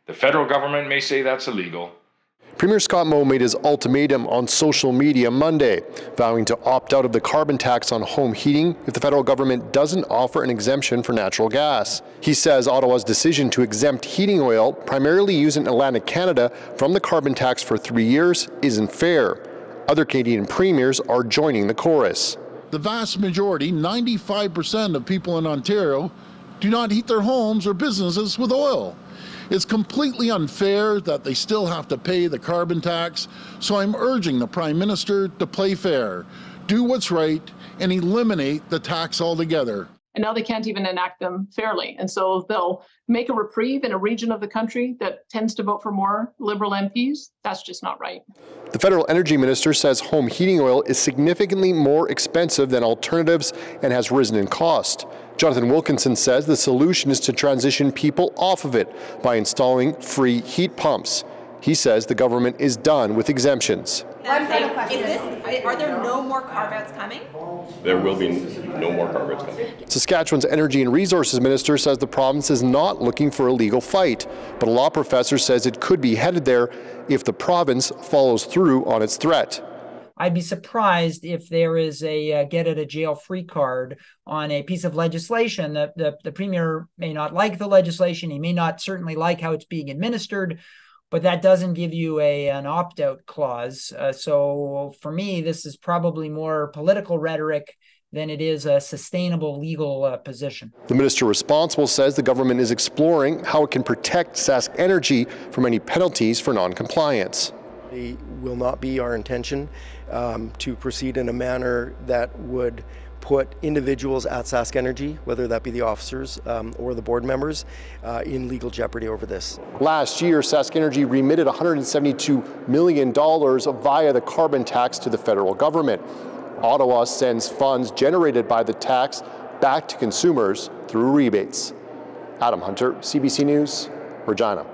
The federal government may say that's illegal. Premier Scott Moe made his ultimatum on social media Monday, vowing to opt out of the carbon tax on home heating if the federal government doesn't offer an exemption for natural gas. He says Ottawa's decision to exempt heating oil, primarily used in Atlantic Canada, from the carbon tax for 3 years isn't fair. Other Canadian premiers are joining the chorus. The vast majority, 95% of people in Ontario, do not heat their homes or businesses with oil. It's completely unfair that they still have to pay the carbon tax, so I'm urging the Prime Minister to play fair, do what's right, and eliminate the tax altogether. And now they can't even enact them fairly. And so they'll make a reprieve in a region of the country that tends to vote for more Liberal MPs. That's just not right. The federal energy minister says home heating oil is significantly more expensive than alternatives and has risen in cost. Jonathan Wilkinson says the solution is to transition people off of it by installing free heat pumps. He says the government is done with exemptions. Are there no more carve-outs coming? There will be no more carve-outs coming. Saskatchewan's Energy and Resources Minister says the province is not looking for a legal fight, but a law professor says it could be headed there if the province follows through on its threat. I'd be surprised if there is a get-out-of-jail-free card on a piece of legislation. The Premier may not like the legislation. He may not certainly like how it's being administered, but that doesn't give you an opt-out clause. So for me, this is probably more political rhetoric than it is a sustainable legal position. The minister responsible says the government is exploring how it can protect Sask Energy from any penalties for non-compliance. It will not be our intention to proceed in a manner that would put individuals at Sask Energy, whether that be the officers or the board members, in legal jeopardy over this. Last year, Sask Energy remitted $172 million via the carbon tax to the federal government. Ottawa sends funds generated by the tax back to consumers through rebates. Adam Hunter, CBC News, Regina.